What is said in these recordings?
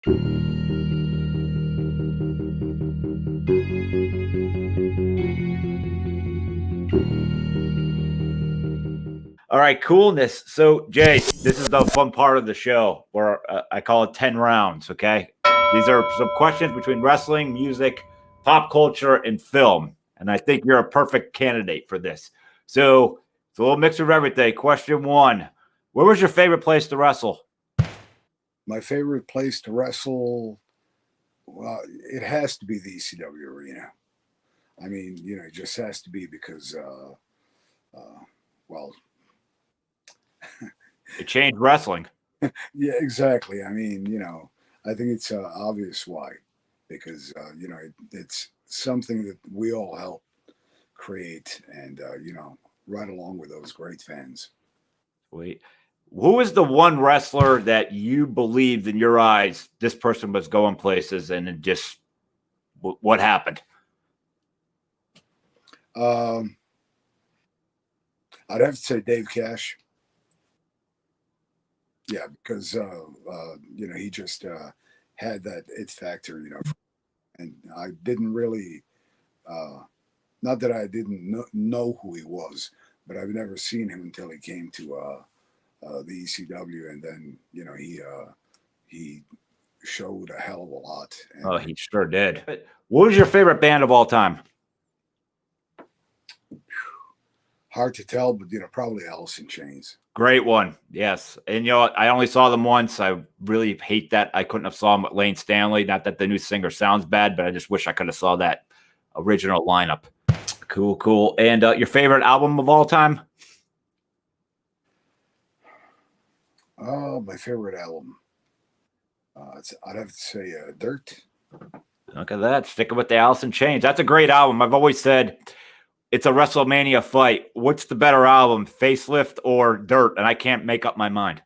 All right, coolness. So, Jay, this is the fun part of the show where I call it 10 rounds, okay? These are some questions between wrestling, music, pop culture, and film. And I think you're a perfect candidate for this. So, it's a little mix of everything. Question one: where was your favorite place to wrestle? My favorite place to wrestle, well, it has to be the ECW arena. I mean, it just has to be because, well, It changed wrestling. yeah, exactly. I mean, I think it's obvious why, because it's something that we all help create, and right along with those great fans. Wait, who is the one wrestler that you believed in your eyes this person was going places and it just what happened? I'd have to say Dave Cash. Yeah, because he just had that it factor, and I didn't really, not that I didn't know who he was, but I've never seen him until he came to the ECW, and then he showed a hell of a lot. Oh, And he sure did. What was your favorite band of all time? hard to tell, but probably Alice in Chains. Great one. Yes. And I only saw them once. I really hate that I couldn't have saw them with Lane Stanley. Not that the new singer sounds bad, but I just wish I could have saw that original lineup. Cool, cool. And your favorite album of all time? Oh, my favorite album. I'd have to say Dirt. Look at that. Sticking with the Alice in Chains. That's a great album. I've always said it's a WrestleMania fight. What's the better album, Facelift or Dirt? And I can't make up my mind.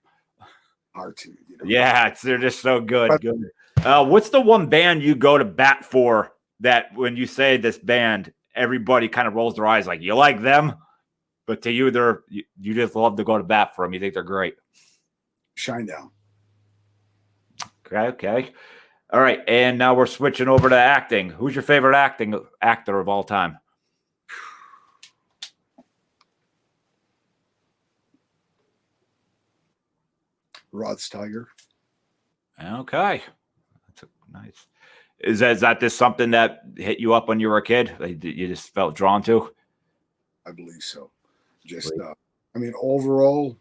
Hard to, Yeah, they're just so good. Good. What's the one band you go to bat for that when you say this band, everybody kind of rolls their eyes like, you like them? But to you, you just love to go to bat for them. You think they're great. Shinedown. Okay. All right. And now we're switching over to acting. Who's your favorite actor of all time? Rod Steiger. Okay. That's nice. Is that just something that hit you up when you were a kid? You just felt drawn to? I believe so. Just, I mean, overall.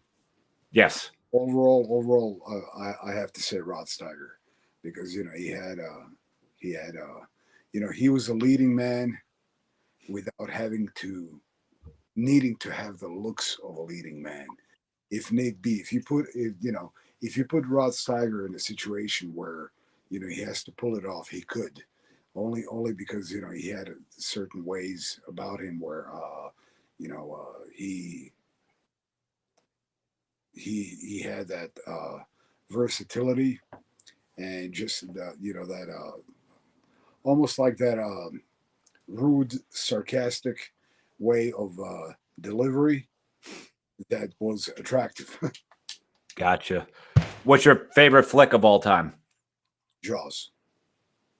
Yes. Overall, I have to say Rod Steiger, because he was a leading man without needing to have the looks of a leading man. If need be, if you put Rod Steiger in a situation where he has to pull it off, he could. Only because he had certain ways about him where he had that versatility, and just that almost like that rude, sarcastic way of delivery that was attractive. Gotcha. What's your favorite flick of all time? Jaws.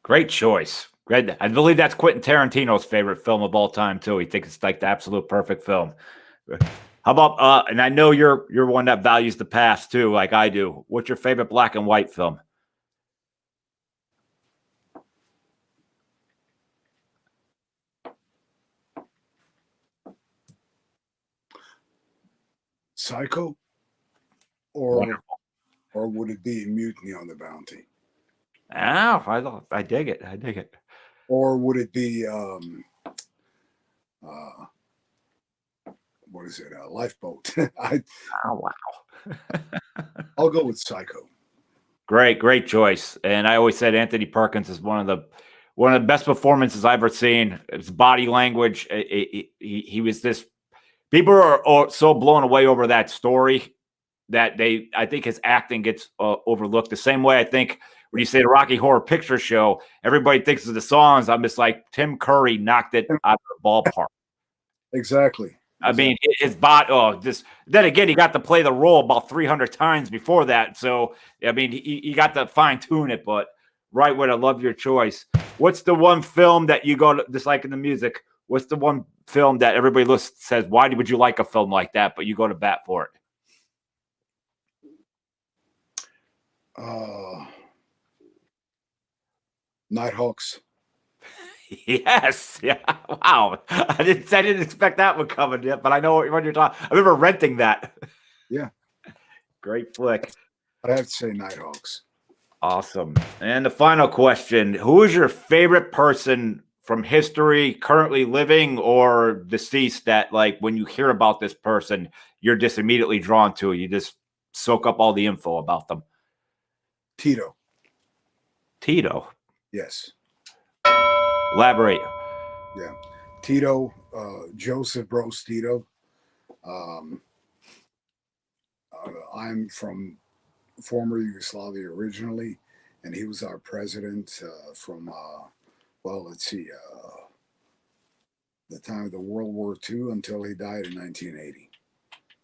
Great choice. Great. I believe that's Quentin Tarantino's favorite film of all time too. He thinks it's like the absolute perfect film. How about and I know you're one that values the past too, like I do. What's your favorite black and white film? Psycho, or would it be Mutiny on the Bounty? Oh, I dig it. I dig it. Or would it be what is it? Lifeboat. Oh wow. I'll go with Psycho. Great choice. And I always said Anthony Perkins is one of the best performances I've ever seen. His body language. He was this. People are so blown away over that story that I think his acting gets overlooked. The same way I think when you say the Rocky Horror Picture Show, everybody thinks of the songs. I'm just like, Tim Curry knocked it out of the ballpark. Exactly. I mean, his bot. Oh, this. Then again, he got to play the role about 300 times before that. So I mean, he got to fine tune it. But right, would I love your choice? What's the one film that you go to, just like in the music? What's the one film that everybody says, why would you like a film like that? But you go to bat for it. Nighthawks. Yes. Yeah. Wow. I didn't expect that one coming yet, but I know what you're talking. I remember renting that. Yeah. Great flick. I'd have to say Nighthawks. Awesome. And the final question: who is your favorite person from history, currently living or deceased, that like when you hear about this person, you're just immediately drawn to it? You just soak up all the info about them. Tito. Tito. Yes. Elaborate. Yeah. Tito, Joseph Broz Tito. I'm from former Yugoslavia originally, and he was our president from, let's see, the time of the World War II until he died in 1980,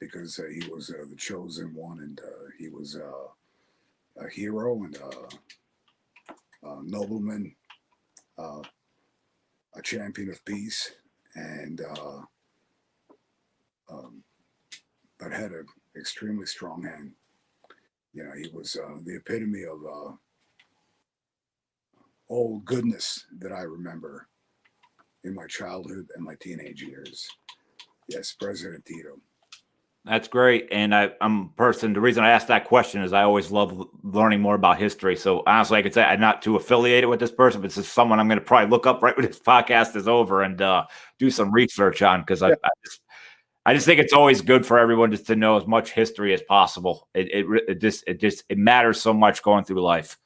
because he was the chosen one, and he was a hero and a nobleman, a champion of peace, and but had an extremely strong hand. You know, he was the epitome of all goodness that I remember in my childhood and my teenage years. Yes, President Tito. That's great. And I'm a person, the reason I asked that question is I always love learning more about history. So honestly, I could say I'm not too affiliated with this person, but it's just someone I'm going to probably look up right when this podcast is over and do some research on, because I just think it's always good for everyone just to know as much history as possible. It matters so much going through life.